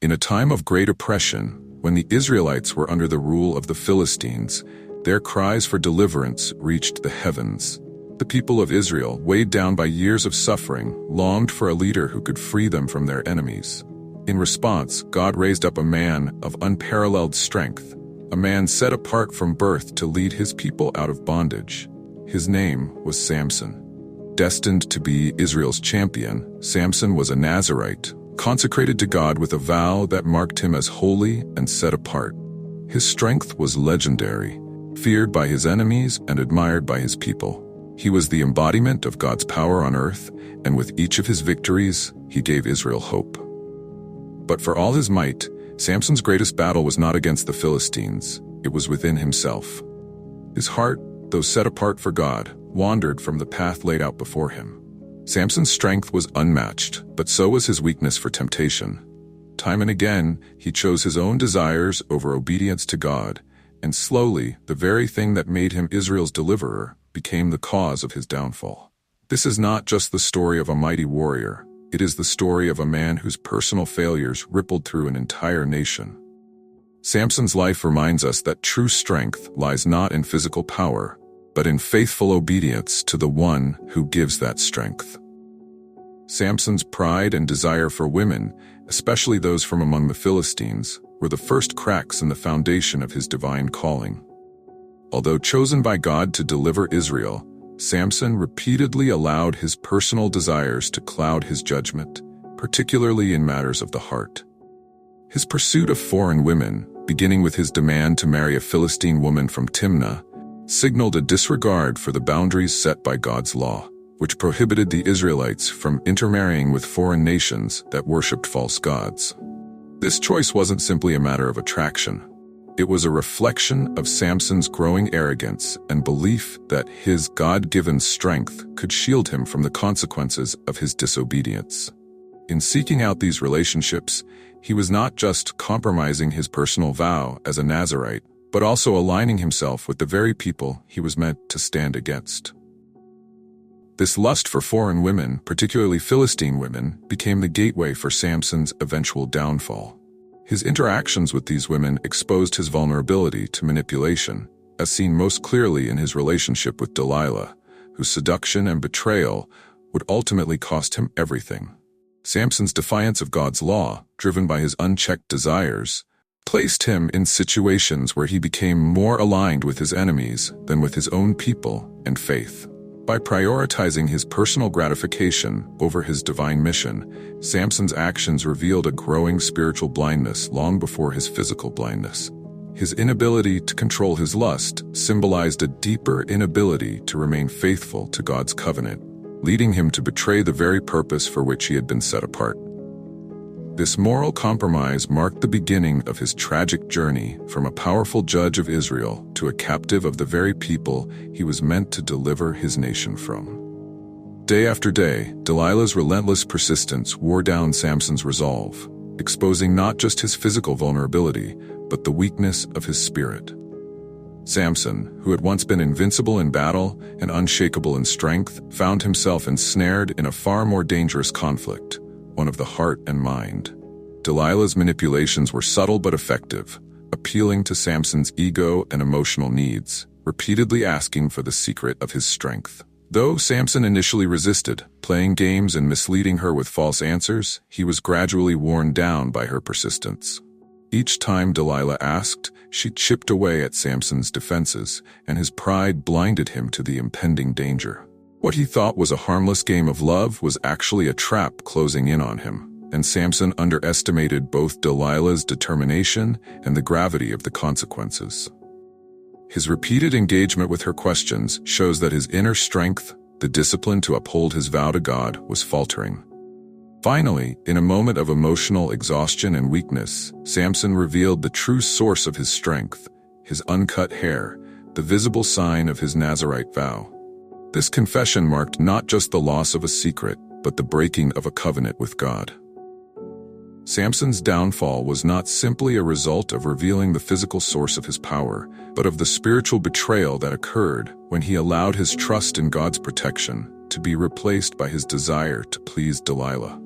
In a time of great oppression, when the Israelites were under the rule of the Philistines, their cries for deliverance reached the heavens. The people of Israel, weighed down by years of suffering, longed for a leader who could free them from their enemies. In response, God raised up a man of unparalleled strength, a man set apart from birth to lead his people out of bondage. His name was Samson. Destined to be Israel's champion, Samson was a Nazirite, consecrated to God with a vow that marked him as holy and set apart. His strength was legendary, feared by his enemies and admired by his people. He was the embodiment of God's power on earth, and with each of his victories, he gave Israel hope. But for all his might, Samson's greatest battle was not against the Philistines, it was within himself. His heart, though set apart for God, wandered from the path laid out before him. Samson's strength was unmatched, but so was his weakness for temptation. Time and again, he chose his own desires over obedience to God, and slowly, the very thing that made him Israel's deliverer became the cause of his downfall. This is not just the story of a mighty warrior, it is the story of a man whose personal failures rippled through an entire nation. Samson's life reminds us that true strength lies not in physical power, but in faithful obedience to the one who gives that strength. Samson's pride and desire for women, especially those from among the Philistines, were the first cracks in the foundation of his divine calling. Although chosen by God to deliver Israel, Samson repeatedly allowed his personal desires to cloud his judgment, particularly in matters of the heart. His pursuit of foreign women, beginning with his demand to marry a Philistine woman from Timnah, signaled a disregard for the boundaries set by God's law, which prohibited the Israelites from intermarrying with foreign nations that worshipped false gods. This choice wasn't simply a matter of attraction. It was a reflection of Samson's growing arrogance and belief that his God-given strength could shield him from the consequences of his disobedience. In seeking out these relationships, he was not just compromising his personal vow as a Nazirite, but also aligning himself with the very people he was meant to stand against. This lust for foreign women, particularly Philistine women, became the gateway for Samson's eventual downfall. His interactions with these women exposed his vulnerability to manipulation, as seen most clearly in his relationship with Delilah, whose seduction and betrayal would ultimately cost him everything. Samson's defiance of God's law, driven by his unchecked desires, placed him in situations where he became more aligned with his enemies than with his own people and faith. By prioritizing his personal gratification over his divine mission, Samson's actions revealed a growing spiritual blindness long before his physical blindness. His inability to control his lust symbolized a deeper inability to remain faithful to God's covenant, leading him to betray the very purpose for which he had been set apart. This moral compromise marked the beginning of his tragic journey from a powerful judge of Israel to a captive of the very people he was meant to deliver his nation from. Day after day, Delilah's relentless persistence wore down Samson's resolve, exposing not just his physical vulnerability, but the weakness of his spirit. Samson, who had once been invincible in battle and unshakable in strength, found himself ensnared in a far more dangerous conflict, one of the heart and mind. Delilah's manipulations were subtle but effective, appealing to Samson's ego and emotional needs, repeatedly asking for the secret of his strength. Though Samson initially resisted, playing games and misleading her with false answers, he was gradually worn down by her persistence. Each time Delilah asked, she chipped away at Samson's defenses, and his pride blinded him to the impending danger. What he thought was a harmless game of love was actually a trap closing in on him, and Samson underestimated both Delilah's determination and the gravity of the consequences. His repeated engagement with her questions shows that his inner strength, the discipline to uphold his vow to God, was faltering. Finally, in a moment of emotional exhaustion and weakness, Samson revealed the true source of his strength, his uncut hair, the visible sign of his Nazirite vow. This confession marked not just the loss of a secret, but the breaking of a covenant with God. Samson's downfall was not simply a result of revealing the physical source of his power, but of the spiritual betrayal that occurred when he allowed his trust in God's protection to be replaced by his desire to please Delilah.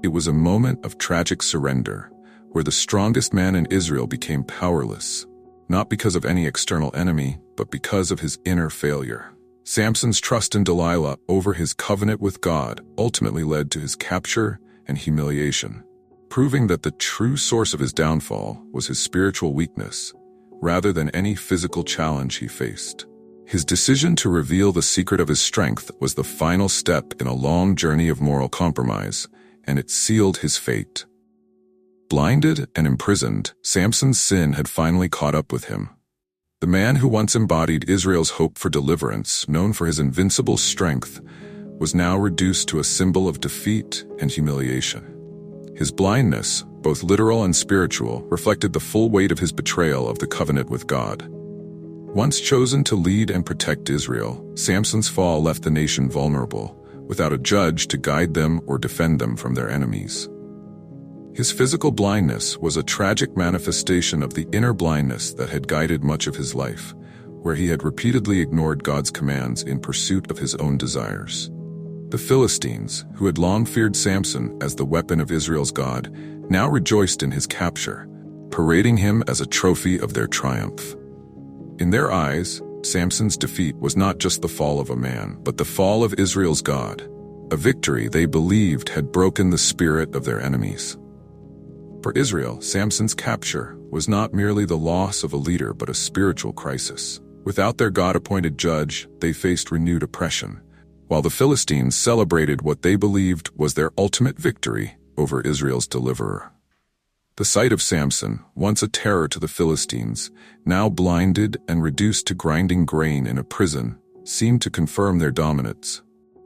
It was a moment of tragic surrender, where the strongest man in Israel became powerless, not because of any external enemy, but because of his inner failure. Samson's trust in Delilah over his covenant with God ultimately led to his capture and humiliation, proving that the true source of his downfall was his spiritual weakness, rather than any physical challenge he faced. His decision to reveal the secret of his strength was the final step in a long journey of moral compromise, and it sealed his fate. Blinded and imprisoned, Samson's sin had finally caught up with him. The man who once embodied Israel's hope for deliverance, known for his invincible strength, was now reduced to a symbol of defeat and humiliation. His blindness, both literal and spiritual, reflected the full weight of his betrayal of the covenant with God. Once chosen to lead and protect Israel, Samson's fall left the nation vulnerable, without a judge to guide them or defend them from their enemies. His physical blindness was a tragic manifestation of the inner blindness that had guided much of his life, where he had repeatedly ignored God's commands in pursuit of his own desires. The Philistines, who had long feared Samson as the weapon of Israel's God, now rejoiced in his capture, parading him as a trophy of their triumph. In their eyes, Samson's defeat was not just the fall of a man, but the fall of Israel's God, a victory they believed had broken the spirit of their enemies. For Israel, Samson's capture was not merely the loss of a leader but a spiritual crisis. Without their God-appointed judge, they faced renewed oppression, while the Philistines celebrated what they believed was their ultimate victory over Israel's deliverer. The sight of Samson, once a terror to the Philistines, now blinded and reduced to grinding grain in a prison, seemed to confirm their dominance.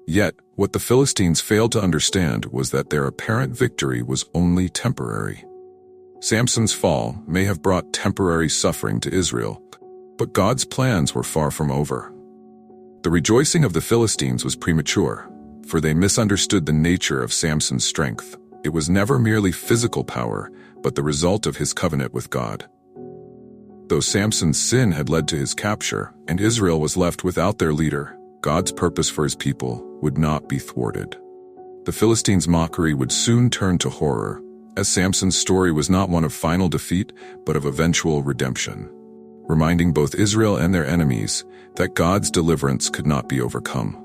Yet, what the Philistines failed to understand was that their apparent victory was only temporary. Samson's fall may have brought temporary suffering to Israel, but God's plans were far from over. The rejoicing of the Philistines was premature, for they misunderstood the nature of Samson's strength. It was never merely physical power, but the result of his covenant with God. Though Samson's sin had led to his capture, and Israel was left without their leader, God's purpose for his people would not be thwarted. The Philistines' mockery would soon turn to horror, as Samson's story was not one of final defeat, but of eventual redemption, reminding both Israel and their enemies that God's deliverance could not be overcome.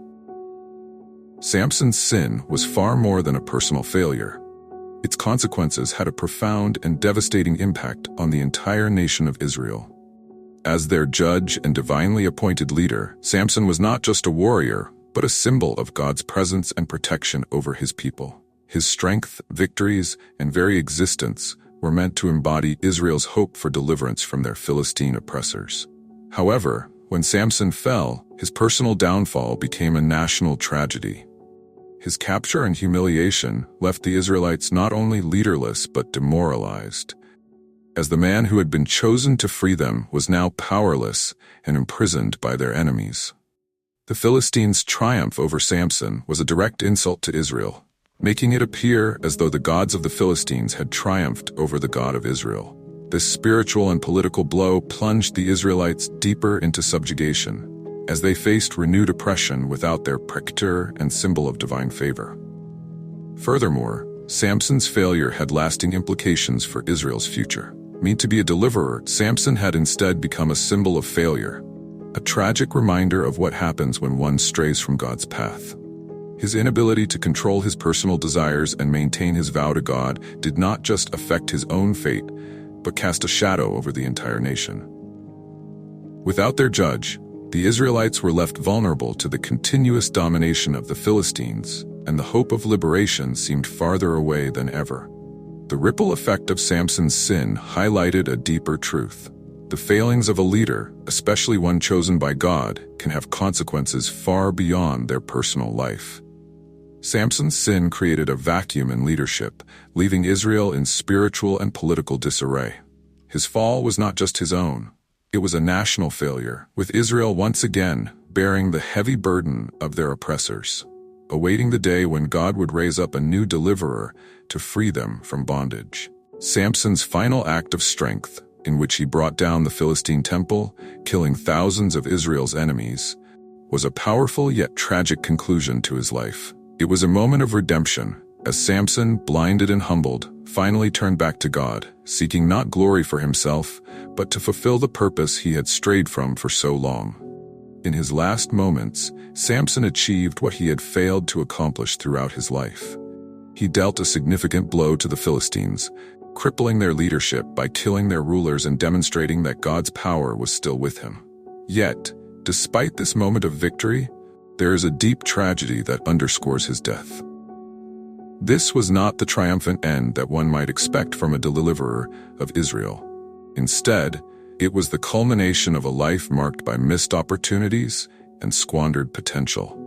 Samson's sin was far more than a personal failure. Its consequences had a profound and devastating impact on the entire nation of Israel. As their judge and divinely appointed leader, Samson was not just a warrior, but a symbol of God's presence and protection over his people. His strength, victories, and very existence were meant to embody Israel's hope for deliverance from their Philistine oppressors. However, when Samson fell, his personal downfall became a national tragedy. His capture and humiliation left the Israelites not only leaderless but demoralized, as the man who had been chosen to free them was now powerless and imprisoned by their enemies. The Philistines' triumph over Samson was a direct insult to Israel, making it appear as though the gods of the Philistines had triumphed over the God of Israel. This spiritual and political blow plunged the Israelites deeper into subjugation, as they faced renewed oppression without their protector and symbol of divine favor. Furthermore, Samson's failure had lasting implications for Israel's future. Meant to be a deliverer, Samson had instead become a symbol of failure, a tragic reminder of what happens when one strays from God's path. His inability to control his personal desires and maintain his vow to God did not just affect his own fate, but cast a shadow over the entire nation. Without their judge, the Israelites were left vulnerable to the continuous domination of the Philistines, and the hope of liberation seemed farther away than ever. The ripple effect of Samson's sin highlighted a deeper truth. The failings of a leader, especially one chosen by God, can have consequences far beyond their personal life. Samson's sin created a vacuum in leadership, leaving Israel in spiritual and political disarray. His fall was not just his own. It was a national failure, with Israel once again bearing the heavy burden of their oppressors, awaiting the day when God would raise up a new deliverer to free them from bondage. Samson's final act of strength, in which he brought down the Philistine temple, killing thousands of Israel's enemies, was a powerful yet tragic conclusion to his life. It was a moment of redemption, as Samson, blinded and humbled, finally turned back to God, seeking not glory for himself, but to fulfill the purpose he had strayed from for so long. In his last moments, Samson achieved what he had failed to accomplish throughout his life. He dealt a significant blow to the Philistines, crippling their leadership by killing their rulers and demonstrating that God's power was still with him. Yet, despite this moment of victory, there is a deep tragedy that underscores his death. This was not the triumphant end that one might expect from a deliverer of Israel. Instead, it was the culmination of a life marked by missed opportunities and squandered potential.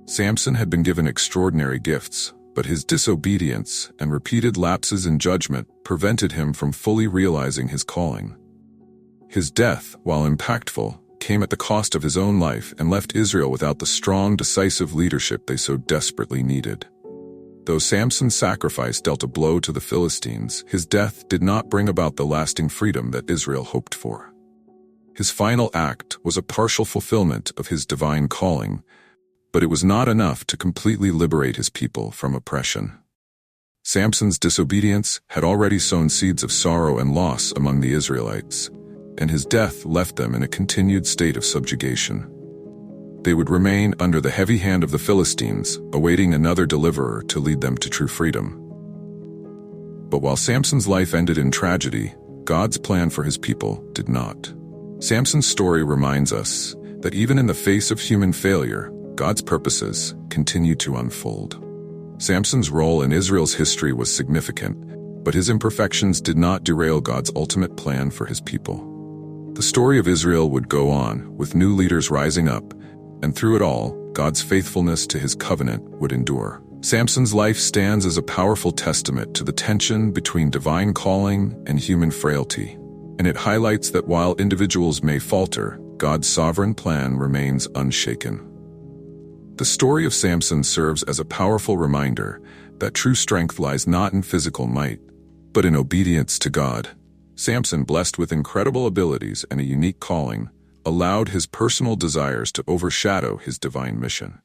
Samson had been given extraordinary gifts, but his disobedience and repeated lapses in judgment prevented him from fully realizing his calling. His death, while impactful, came at the cost of his own life and left Israel without the strong, decisive leadership they so desperately needed. Though Samson's sacrifice dealt a blow to the Philistines, his death did not bring about the lasting freedom that Israel hoped for. His final act was a partial fulfillment of his divine calling, but it was not enough to completely liberate his people from oppression. Samson's disobedience had already sown seeds of sorrow and loss among the Israelites, and his death left them in a continued state of subjugation. They would remain under the heavy hand of the Philistines, awaiting another deliverer to lead them to true freedom. But while Samson's life ended in tragedy, God's plan for his people did not. Samson's story reminds us that even in the face of human failure, God's purposes continue to unfold. Samson's role in Israel's history was significant, but his imperfections did not derail God's ultimate plan for his people. The story of Israel would go on, with new leaders rising up, and through it all, God's faithfulness to his covenant would endure. Samson's life stands as a powerful testament to the tension between divine calling and human frailty, and it highlights that while individuals may falter, God's sovereign plan remains unshaken. The story of Samson serves as a powerful reminder that true strength lies not in physical might, but in obedience to God. Samson, blessed with incredible abilities and a unique calling, allowed his personal desires to overshadow his divine mission.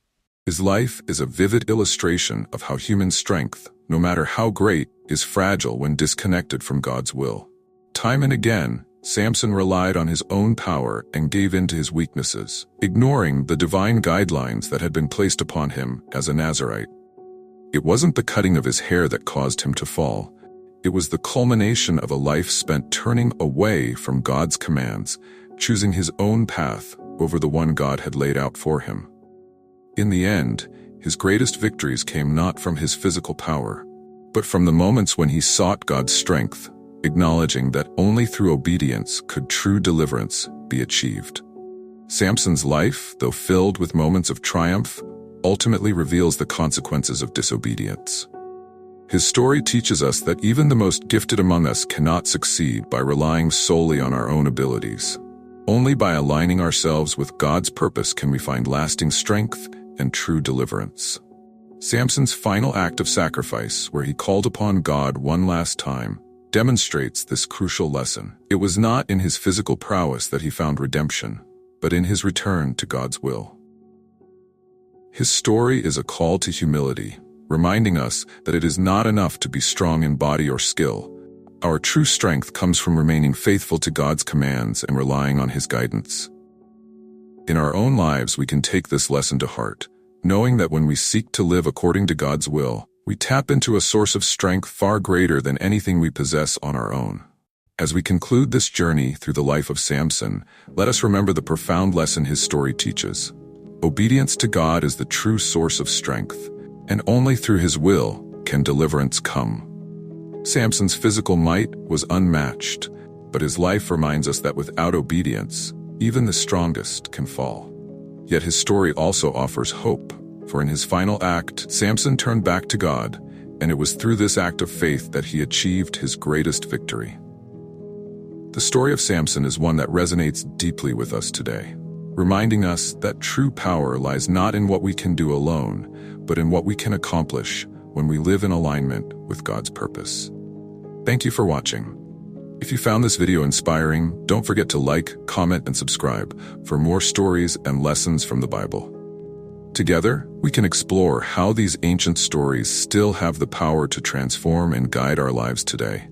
His life is a vivid illustration of how human strength, no matter how great, is fragile when disconnected from God's will. Time and again, Samson relied on his own power and gave in to his weaknesses, ignoring the divine guidelines that had been placed upon him as a Nazirite. It wasn't the cutting of his hair that caused him to fall. It was the culmination of a life spent turning away from God's commands, choosing his own path over the one God had laid out for him. In the end, his greatest victories came not from his physical power, but from the moments when he sought God's strength, acknowledging that only through obedience could true deliverance be achieved. Samson's life, though filled with moments of triumph, ultimately reveals the consequences of disobedience. His story teaches us that even the most gifted among us cannot succeed by relying solely on our own abilities. Only by aligning ourselves with God's purpose can we find lasting strength and true deliverance. Samson's final act of sacrifice, where he called upon God one last time, demonstrates this crucial lesson. It was not in his physical prowess that he found redemption, but in his return to God's will. His story is a call to humility, reminding us that it is not enough to be strong in body or skill. Our true strength comes from remaining faithful to God's commands and relying on his guidance. In our own lives, we can take this lesson to heart, knowing that when we seek to live according to God's will, we tap into a source of strength far greater than anything we possess on our own. As we conclude this journey through the life of Samson, let us remember the profound lesson his story teaches. Obedience to God is the true source of strength, and only through his will can deliverance come. Samson's physical might was unmatched, but his life reminds us that without obedience, even the strongest can fall. Yet his story also offers hope, for in his final act, Samson turned back to God, and it was through this act of faith that he achieved his greatest victory. The story of Samson is one that resonates deeply with us today, reminding us that true power lies not in what we can do alone, but in what we can accomplish when we live in alignment with God's purpose. Thank you for watching. If you found this video inspiring, don't forget to like, comment, and subscribe for more stories and lessons from the Bible. Together, we can explore how these ancient stories still have the power to transform and guide our lives today.